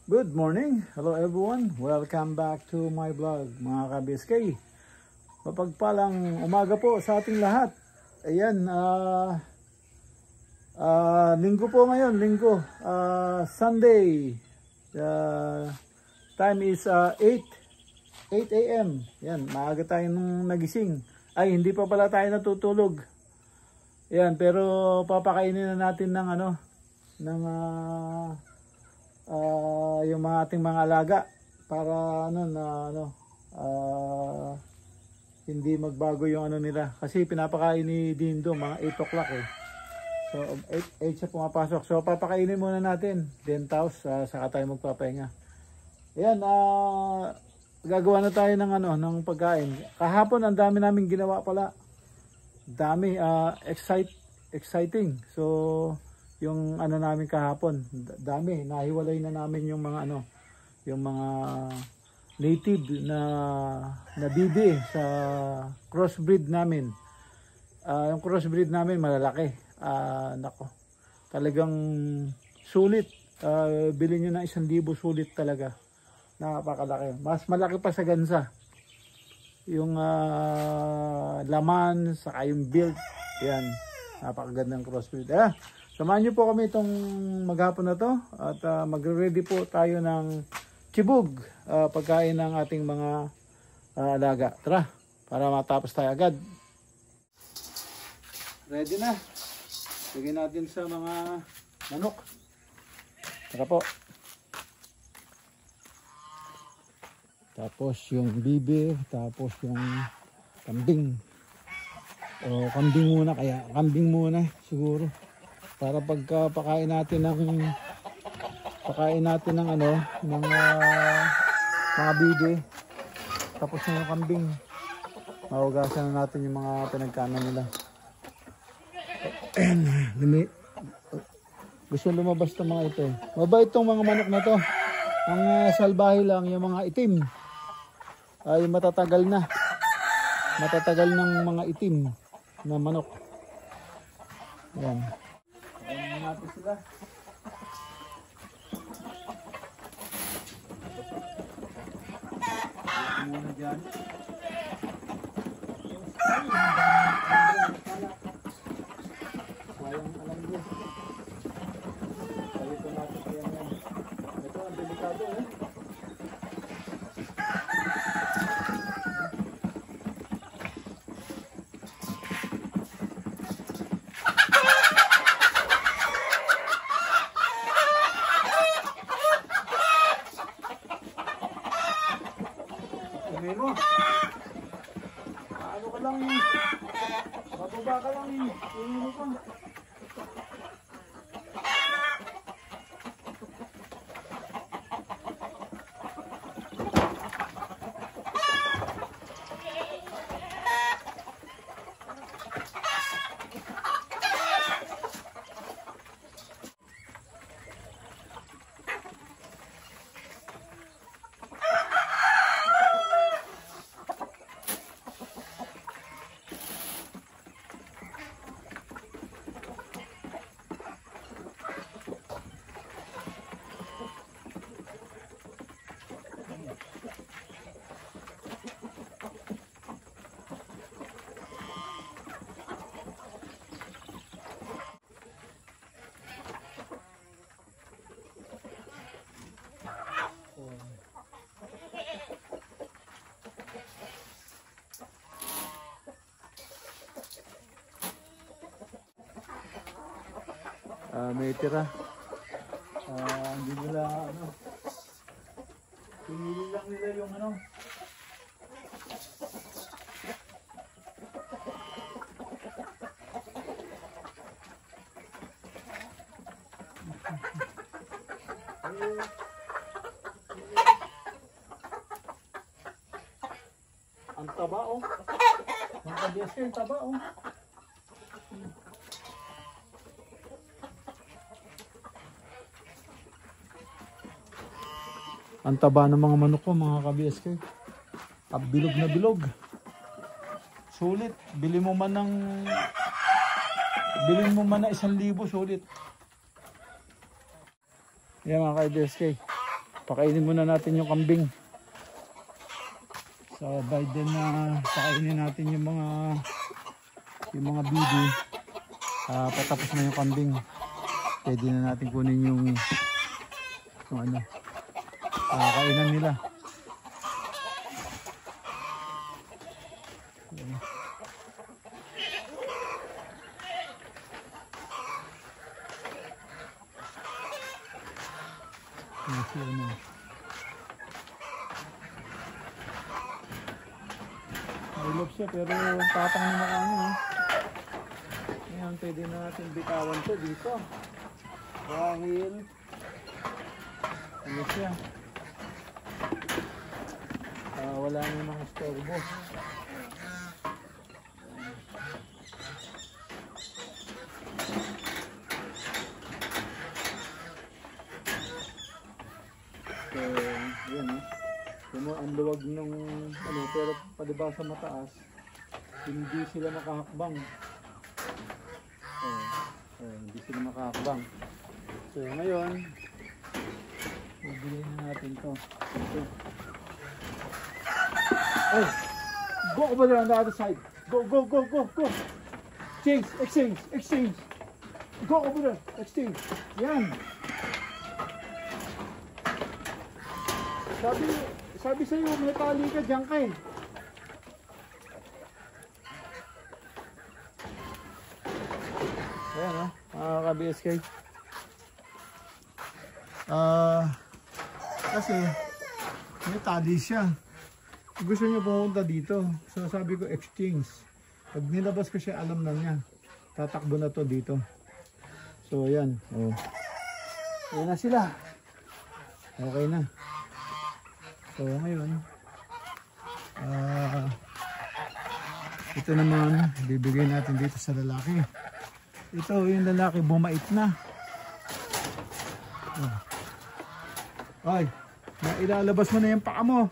Good morning! Hello everyone! Welcome back to my vlog mga ka-BSK. Mapagpalang umaga po sa ating lahat. Ayan, linggo po ngayon, Sunday. Time is 8 a.m. Ayan, maaga tayo nung nagising. Ay, hindi pa pala tayo natutulog. Ayan, pero papakainin na natin ng yung mga ating mga alaga para hindi magbago yung nila kasi pinapakain ni Dindo mga 8 o'clock so 8 siya pumapasok, so papakainin muna natin then saka tayo magpapahinga. Ayan, gagawa na tayo ng pagkain. Kahapon ang dami namin ginawa pala, dami, exciting. So yung namin kahapon, dami, nahiwalay na namin yung mga yung mga native na bibi sa crossbreed namin. Yung crossbreed namin malalaki. Nako, talagang sulit. Bilhin nyo ng 1,000 sulit talaga. Napakalaki. Mas malaki pa sa gansa. Yung laman, saka yung build. Yan, napakagandang crossbreed. Samahan nyo po kami itong maghapon na to at magre-ready po tayo ng chibog, pagkain ng ating mga alaga. Tara, para matapos tayo agad. Ready na. Lagyan natin sa mga manok. Tara po. Tapos yung bibi, tapos yung kambing. O kambing muna, kaya kambing muna siguro. Para pagka pakain natin ng mga bibi, tapos na yung kambing, mahugasan na natin yung mga pinagkanan nila. Gusto lumabas itong mga ito. Mabait itong mga manok na to. Ang salbahe lang yung mga itim ay matatagal ng mga itim na manok. Yan. Ayan natin sila. Muna dyan. Sayang alam nyo. Salito natin kaya yan. Ito ang delikado mo. Ano ka lang, bababa ka lang, mo pa. may tira. Hindi nila ano, pinili lang nila yung ano. Ang taba oh. Ang kabias yung taba oh. Ang taba ng mga manok ko mga ka-BSK. Bilog na bilog. Sulit. Bilhin mo man ng 1,000 sulit. Yan mga ka-BSK. Pakainin muna natin yung kambing. So by then pakainin natin yung mga bibi. Patapos na yung kambing. Pwede na natin kunin yung ano. Kainan nila. Mailog siya pero tatang na makano. Ngayon pwede na natin bitawan to dito. Dahil ano siya. Wala na mga storbo. So, yun ang luwag ng ano, pero padiba sa mataas, hindi sila makahakbang. Hindi sila makahakbang. So, ngayon, bibigyan na natin to. Oh, go over there on the other side. Go. Exchange. Go over there, exchange. Yan. Sabi sa'yo, may tali ka, diyan ka eh. Ayan mga ka-BSK. Kasi may tali siya. Gusto niya pumunta dito. So sabi ko exchange. Pag nilabas ko siya, alam na niya. Tatakbo na to dito. So ayan. Ayan na sila. Okay na. So ngayon, ito naman, bibigay natin dito sa lalaki. Ito yung lalaki, bumait na. Ay, ilalabas mo na yung paa mo.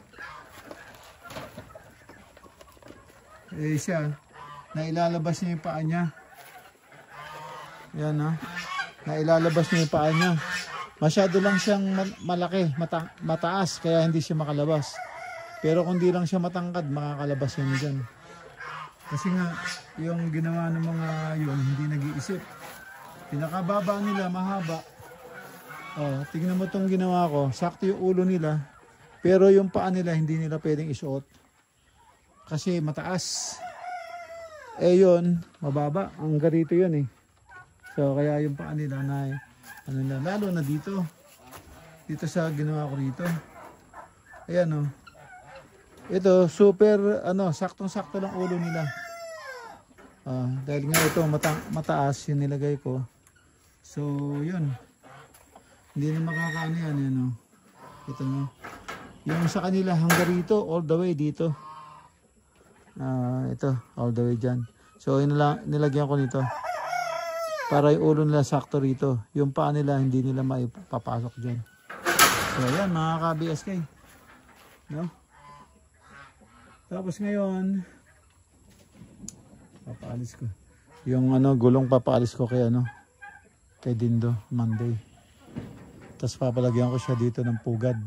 Siya, nailalabas niya yung paa niya. Yan nailalabas niya yung paa niya. Masyado lang siyang malaki, mataas, kaya hindi siya makalabas. Pero kung di lang siya matangkad, makakalabas yan dyan. Kasi nga, yung ginawa ng mga yun, hindi nag-iisip. Pinakababa nila, mahaba. Tingnan mo itong ginawa ko, sakto yung ulo nila. Pero yung paa nila, hindi nila pwedeng isuot. Kasi mataas. Yun, mababa. Ang garito yun eh. So, kaya yung paa nila na lalo na dito sa ginawa ko rito. Ayan ito super saktong-sakto lang ulo nila. Dahil nga ito mataas yung nilagay ko. So yun, hindi na makakaano yan ito yung sa kanila hanggang rito all the way dito. Ito all the way dyan. So nilagyan ko nito para yung ulo nila sakto rito. Yung paa nila hindi nila maipapasok dyan. So ayan mga ka-BSK, tapos ngayon papaalis ko yung gulong, papaalis ko kay Dindo Monday. Tapos papalagyan ko siya dito ng pugad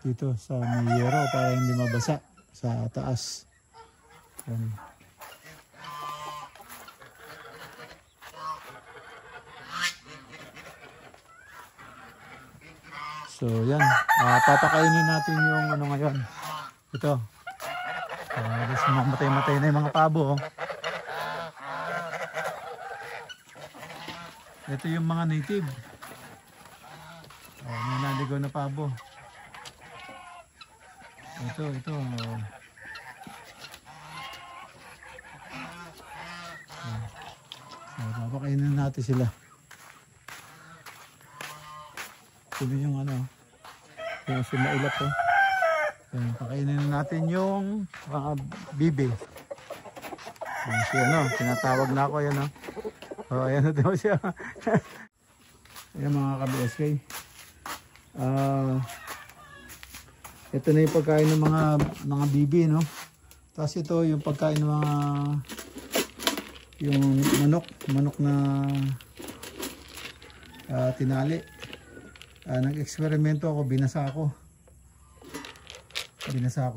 dito sa miyero para hindi mabasa sa taas. Yan. So yan, papakainin natin yung ngayon. Ito. Gusto mamatay-matay na yung mga pabo. Ito yung mga native. Oh, may naligaw na pabo. Ito. Oh. Papakainin natin sila. Ito yung ano. Yung si mailap po. Pakainin natin yung mga bibi. Si ano, tinatawag na ako. Ayan o. Oh, ayan na daw siya. Ayan mga ka-BSK. Ito na yung pagkain ng mga bibi, no? Tapos ito yung pagkain ng mga yung manok na tinali. Nag-eksperimento ako, binasa ko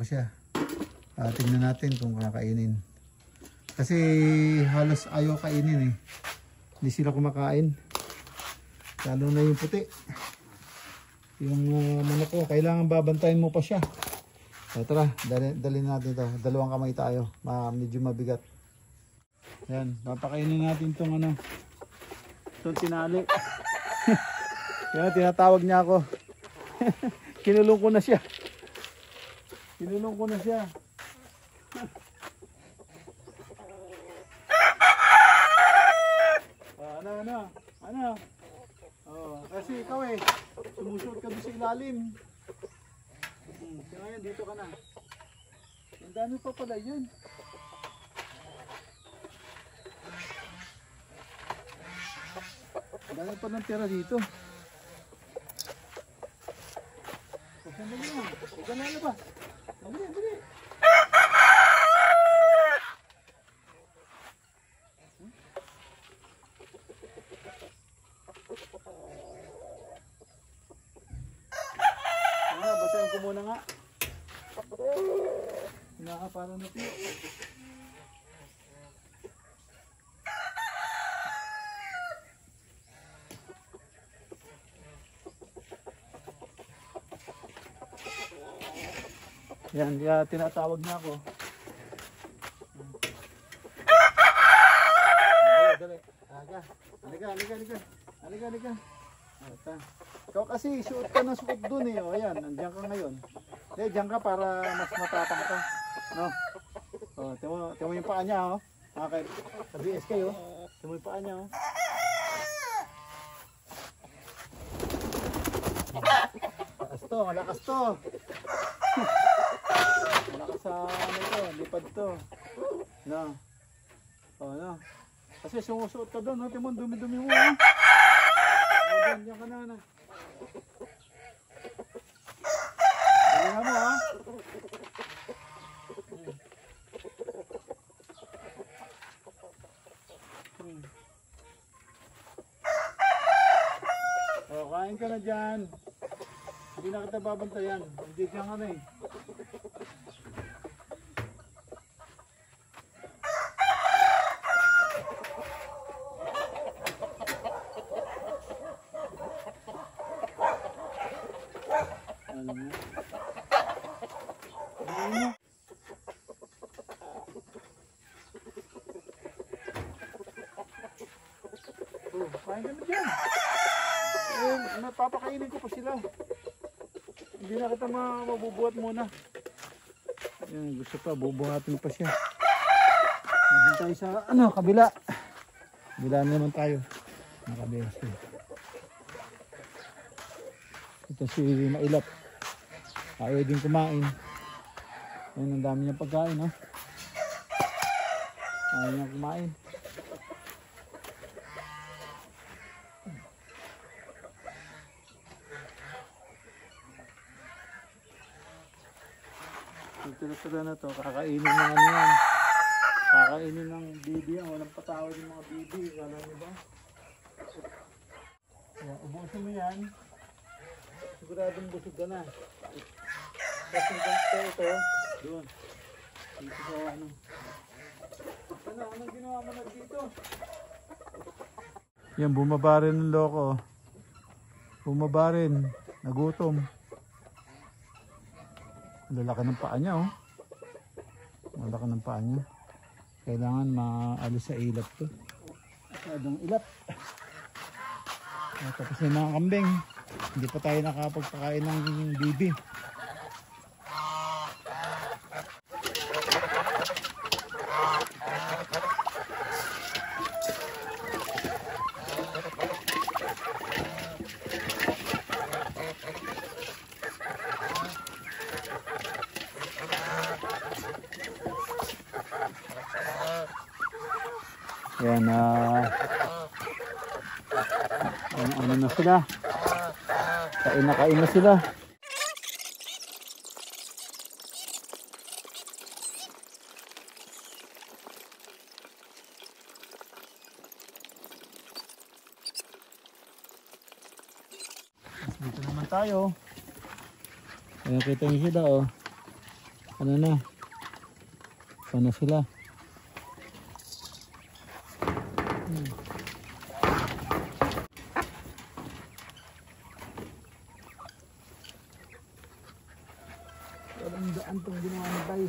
siya. Tingnan natin kung kakainin. Kasi halos ayaw kainin eh. Hindi sila kumakain. Lalo na yung puti. Yung manok ko, kailangan babantayin mo pa siya. Tara, dalhin natin ito. Dalawang kamay tayo. Medyo mabigat. Yan, papakainin natin itong ano. Itong tinali. Yan, tinatawag niya ako. Kinulong ko na siya. Ano? Oh, kasi ikaw eh, sumusuot ka doon sa ilalim. Kaya ngayon, dito ka na. Ang dami pa pala yun. Ang dami pa ng tira dito. Sandali mo, huwag ka lalabas. Dali. Basahin ko muna nga. Nakapara na po. Yan, tinatawag niya ako. Dali. Halika. Ikaw kasi suot ka ng suot dun eh. O ayan, nandiyan ka ngayon. Diyan ka para mas matapang ka. No? O, timo yung paa niya, oh. Okay. Sa BSK, oh. Timo yung paa niya, oh. Malakas to. Malakas sa ano ito, lipad to. No. O, no. Kasi sumusuot ka doon, no? Timo, dumi-dumi mo, oh. Diyan ka na. Galingan mo, ha? O, kain ka na dyan. Hindi na kita babantayan. Hindi ka nga na eh. Kain ka na dyan. Napapakainin ko pa sila. Hindi na kita mabubuhat muna. Yan, gusto pa, bubuhatin pa siya. Nandun tayo sa kabila. Kabila naman tayo. Nakaberes ko. Ito si Mailap. Ayaw din kumain. Ayun, ang dami niyang pagkain, ha? Ayaw niyang kumain. Tira-tira na to, kakainin ng ano yan. Kakainin ng bibi yan, walang patawad yung mga bibi, kala nyo ba? Kaya, ubusin mo yan. Siguradong busog ka na. Tapos yung ganito ito, doon. Dito sa ano. Anong ginawa mo na dito? Yan, bumaba rin ng loko. Bumaba rin, nagutom. Lalaki ng paa niya, oh. Lalaki ng paa niya. Kailangan maalis sa ilap to. Masyadong ilap. Tapos yung mga kambing, hindi pa tayo nakapagpakain ng bibi. Yan, ano na sila, kain na sila. Dito naman tayo. Ayan, kita nyo sila, oh. Ano na, ano sila. Walang daan itong ginawa ni Bay.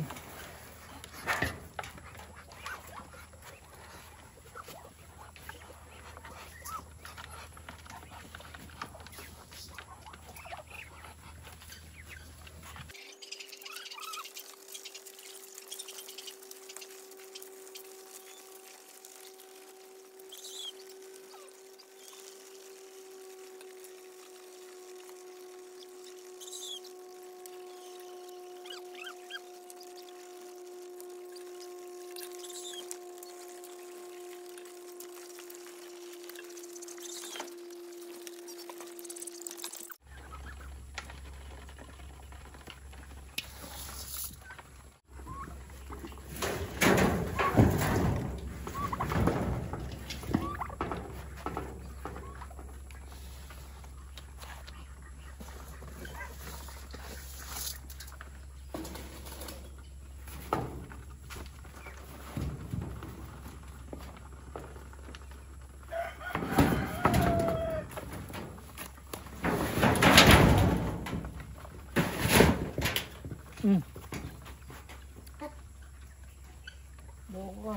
Boka.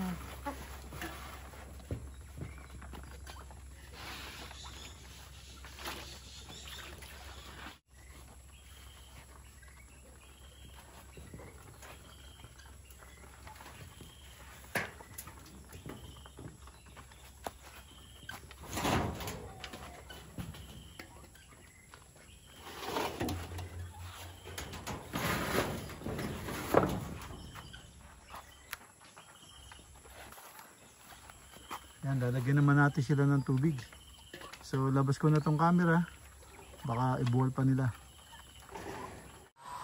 Yan, lalagyan naman natin sila ng tubig. So labas ko na tong camera, baka ibuwal pa nila.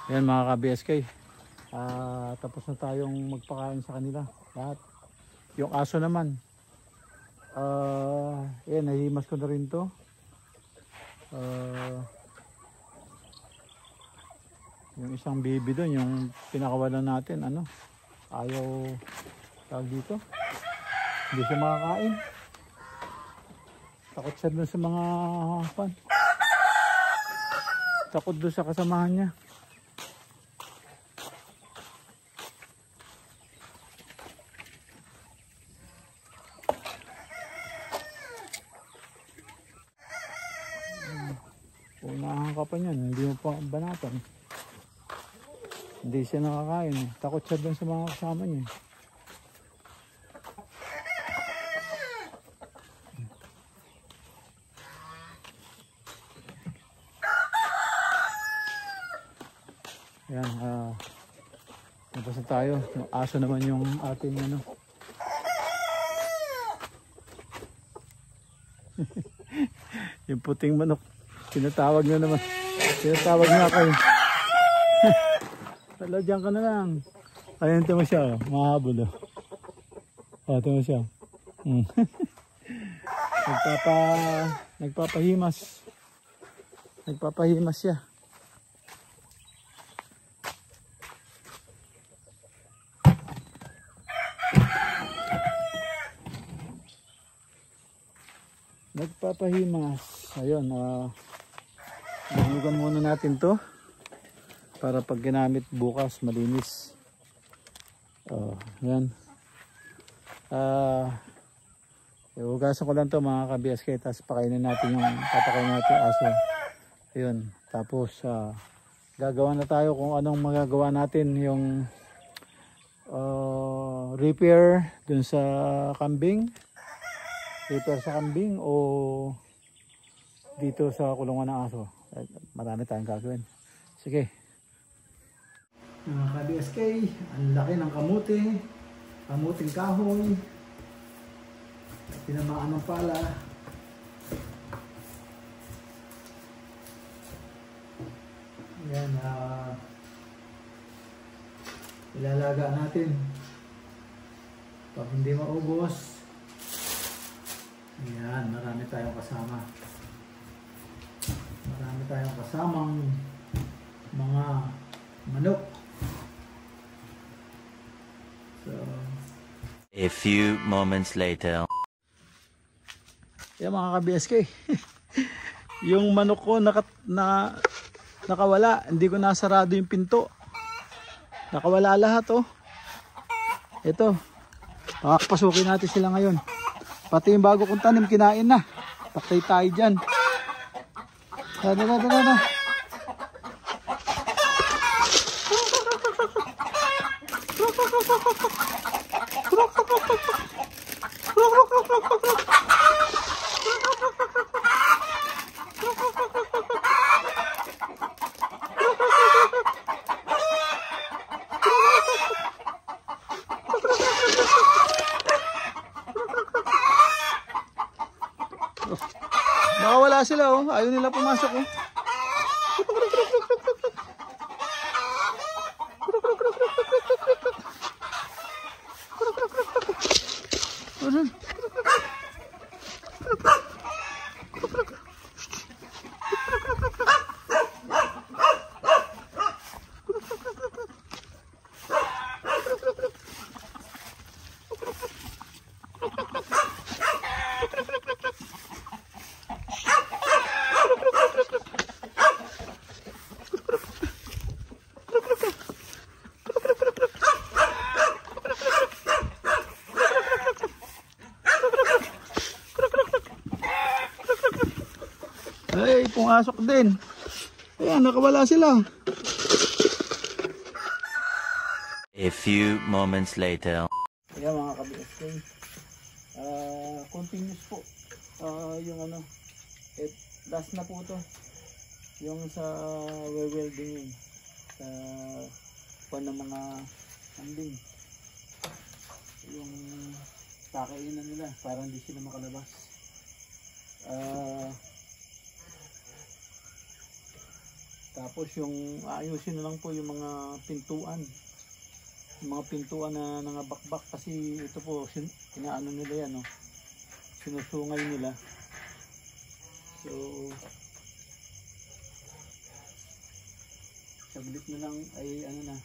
Yan mga ka-BSK, tapos na tayong magpakain sa kanila lahat. Yung aso naman, yan, nahimas ko na rin to. Yung isang baby doon, yung pinakawalan natin, ano, ayaw tawag dito, hindi siya makakain. Takot siya doon sa mga pan. Takot doon sa kasamahan niya. Unahan ka pa niyan, hindi mo pa banatan. Hindi siya nakakain. Takot siya doon sa mga kasama niya. Yan, tapos na tayo. Yung aso naman yung ating ano. Yung puting manok. Tinatawag na naman. Tinatawag na ako. Tala, dyan ka na lang. Ayun, ito mo siya. Mahabol. Ito mo siya. Nagpapahimas. Nagpapahimas siya. Nagpapahimas. Ayun, Bunugan muna natin to para pag ginamit bukas malinis. Yan. Hugasan ko lang to mga ka-BSK, tapos papakainin natin yung aso. Ayun, tapos gagawa na tayo kung anong magagawa natin, yung repair dun sa kambing. Repair sa kambing o dito sa kulungan ng aso. Marami tayong gagawin. Sige. Mga ka-BSK, ang laki ng kamuting kahoy. Tinamaan ng pala. Yan, ilalaga natin. Pag hindi maubos, yan, marami tayong kasama. Marami tayong kasamang mga manok. So, a few moments later. yan mga ka-BSK. Yung manok ko nakawala. Hindi ko nasarado yung pinto. Nakawala lahat oh. Ito. Pakapasukin natin sila ngayon. Pati yung bago kong tanim kinain na. Patay tayo dyan. Tara. Nakawala sila oh. Ayaw nila pumasok oh. Ay, pumasok din. Ayan, nakawala sila. A few moments later. Ayan mga ka-BSK. Continuous po. Yung last na po to. Yung sa welding yun. Sa pan ng mga kambing. Yung pakainan nila para hindi sila makalabas. Tapos yung ayusin na lang po yung mga pintuan. Yung mga pintuan na nangabakbak kasi ito po inaano nila yan, no? Sinusungay nila. So saglit na lang ay ano na.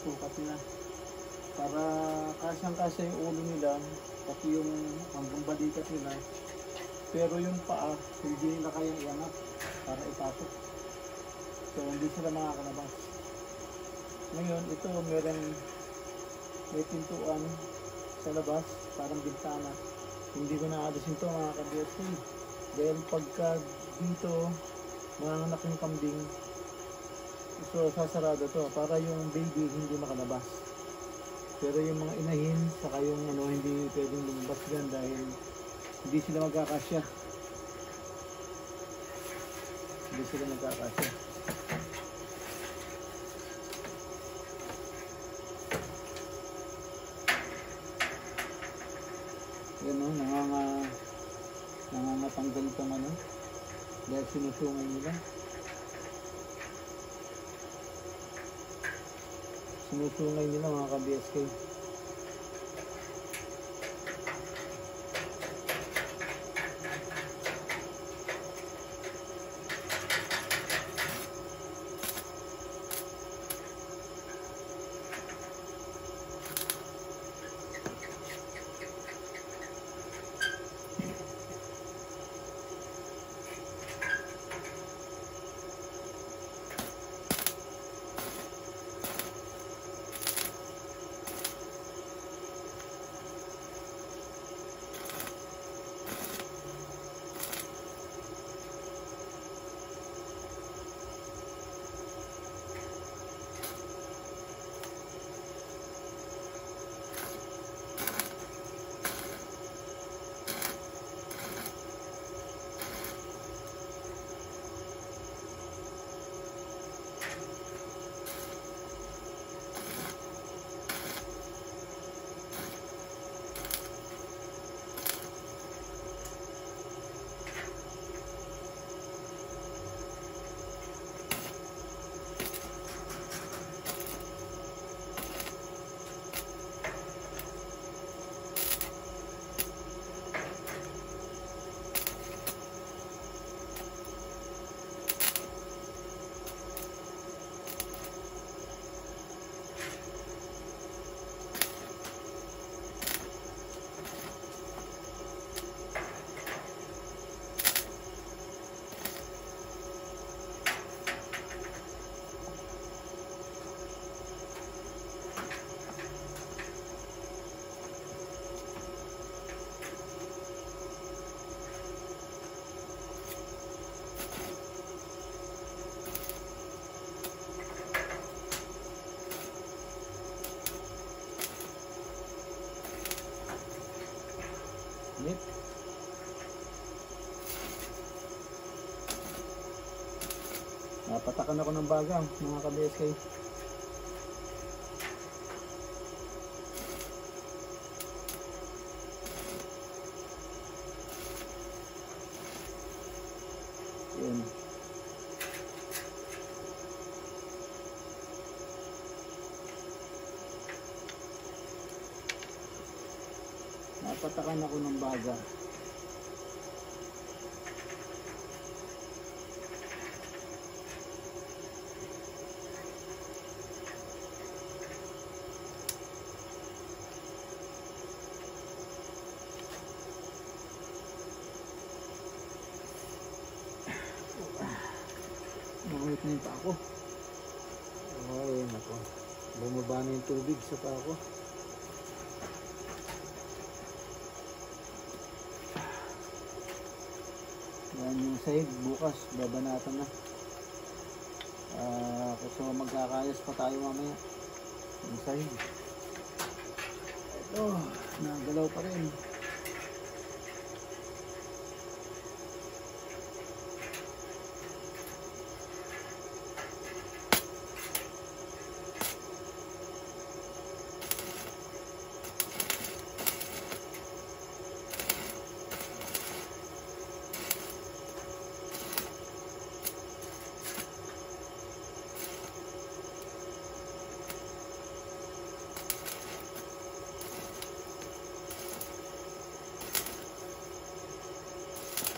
sukat na para kasyang-kasya yung ulo nila pati yung hanggang balikat nila, pero yung paa hindi nila kayang iangat para ipasok, so hindi sila makakalabas. Ngayon ito may pintuan sa labas, parang bintana, hindi ko naalisin to mga ka-BSK. Dahil pagka dito manganak yung kambing, so sasarado to para yung baby hindi makalabas. Pero yung mga inahin saka yung ano, hindi pwedeng lumabas dyan dahil hindi sila magkakasya. Hindi sila magkakasya. Yan o, nangangatanggal itong ano dahil sinusungay nila. Sinusungay nila mga ka-BSK. Init. Napatakan ako ng bagang mga ka-BSK. Yan. Napatakan ako ng baga. Namamit na yung pa ako. Ay, nako. Bumaba na yung tubig sa pa ako. Yan yung sahig, bukas babanatan na. Kasi magkakayas pa tayo mamaya yung sahig. Ito, nagalaw pa rin.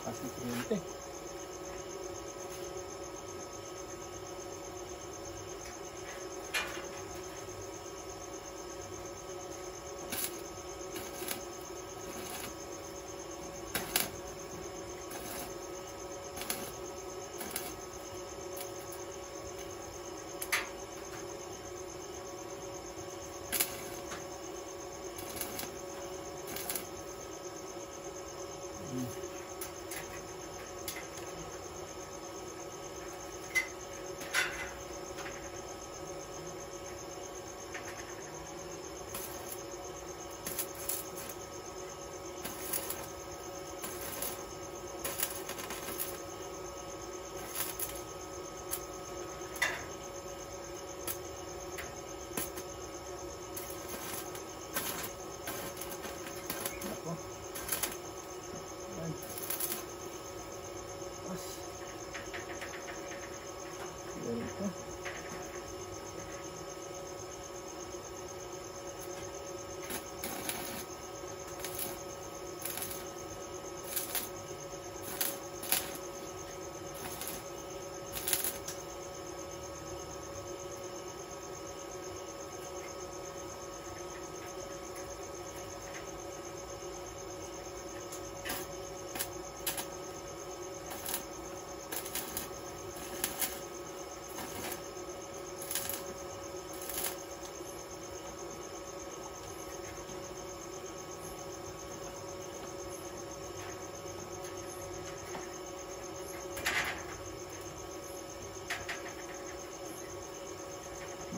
Kasi kuryente.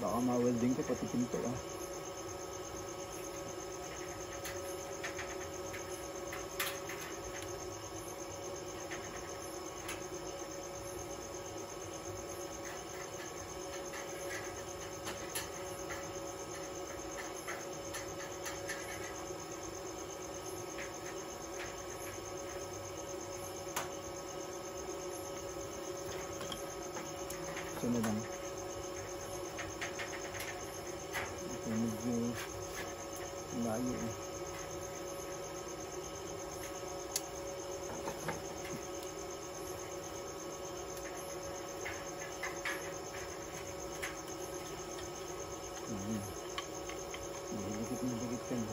Baka ma-welding ko pati pinto ah. Ito na lang. Ito medyo layo eh. Dikit ka na.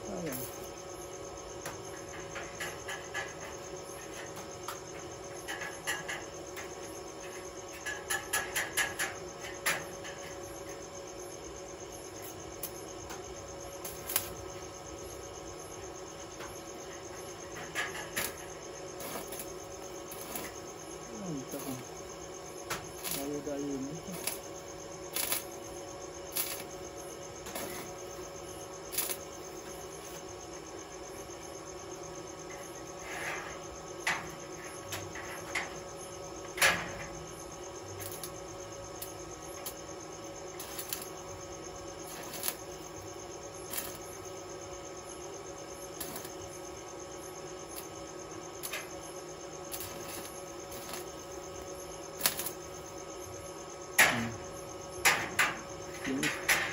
Ayan. Ayan, saka. Dayo-dayo nito.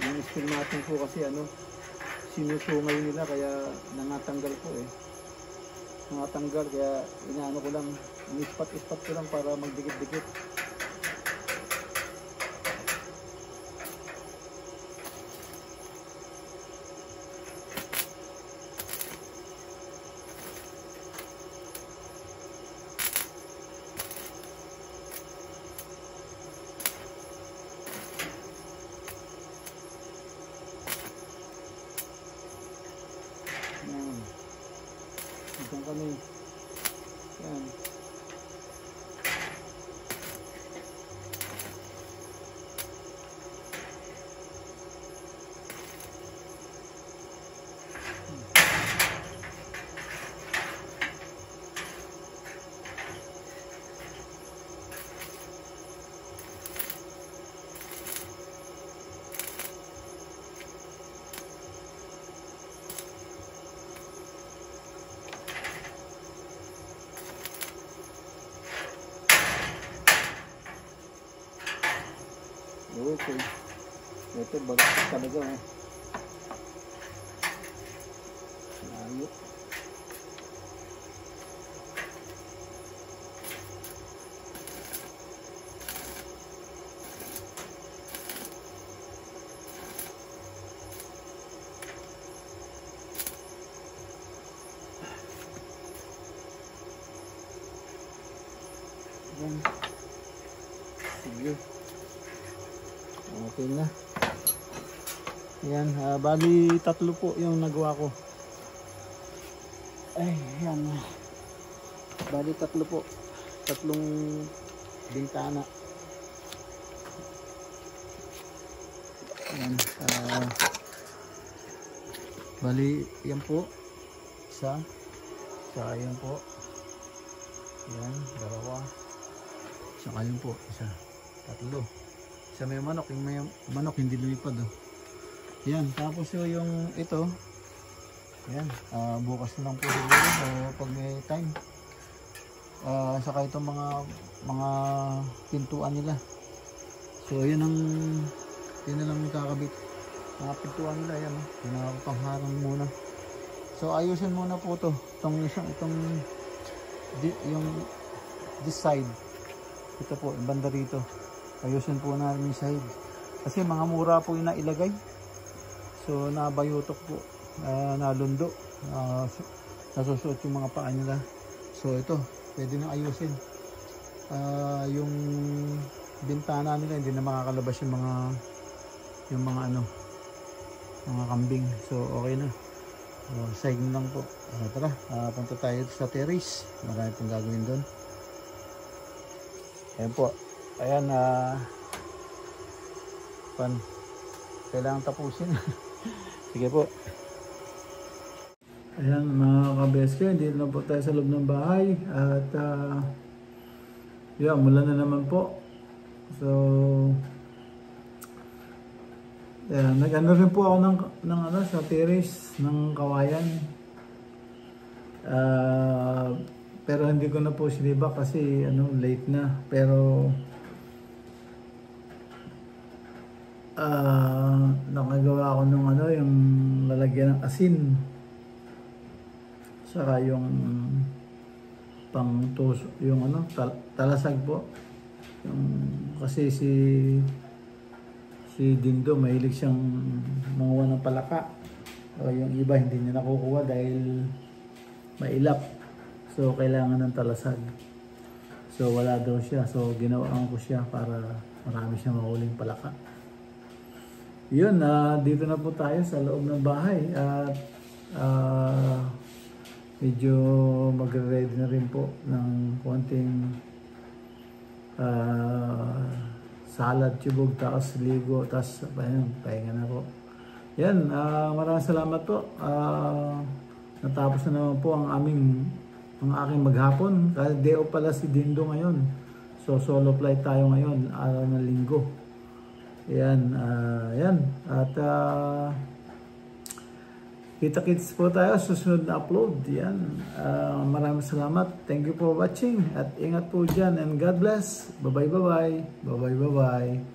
Yung skill natin po kasi sinusungay nila kaya nangatanggal po eh. Nangatanggal kaya inaano ko lang, inispat-ispat ko lang para magdikit-dikit. Diyan kami. Yan. Okay. Ito balak talaga eh. Layo. Yan. Sige. Okay na. Yan, bali 3 po yung nagawa ko. Ay, yan. Bali 3 po. 3 bintana. Yan. Bali, yan po. Isa. Saka yan po. Yan, 2. Saka yun po. Isa. 3. Sa may manok, yung may manok hindi lumipad oh. Yan, tapos yung ito. Yan, bukas na lang po siguro pag may time. Saka itong mga pintuan nila. So yun na lang kakabit. Mga pintuan nila yan oh. Pinapangharang muna. So ayusin muna po to. Yung this side. Ito po, yung banda rito. Ayusin po namin yung side. Kasi mga mura po yung nailagay. So nabayutok po. nalundo. Nasusuot yung mga paa nila. So ito, pwede nang ayusin. Yung bintana nila hindi na makakalabas yung mga mga kambing. So okay na. Side lang po. Tara, punta tayo sa terrace. Marami pong gagawin doon. Ayan po. Ayan, kailangan tapusin. Sige po. Ayan mga kabeske, dito na po tayo sa loob ng bahay. At yeah, mula na naman po. So yeah, nag-ano rin po ako ng sa terrace ng kawayan. Pero hindi ko na po sinibak kasi late na. Pero nakagawa ako ng yung lalagyan ng asin. Saka yung pangtuso, yung talasag po. Kasi si Dindo mahilig siyang manguha ng palaka. Yung iba hindi niya nakukuha dahil mailap. So kailangan ng talasag. So wala daw siya. So ginawaan ko siya para marami siyang mahuling palaka. Yun, dito na po tayo sa loob ng bahay. At medyo magre-ready na rin po ng konting salad, tubog, tapos ligo, tapos pahinga na po. Yan, maraming salamat po. Natapos na naman po ang aking maghapon. Day off pala si Dindo ngayon. So solo flight tayo ngayon, araw ng linggo. Yan, yan. At kita-kits po tayo sa susunod na upload. Yan. Maraming salamat. Thank you for watching. At ingat po dyan. And God bless. Bye-bye, bye-bye. Bye-bye, bye-bye.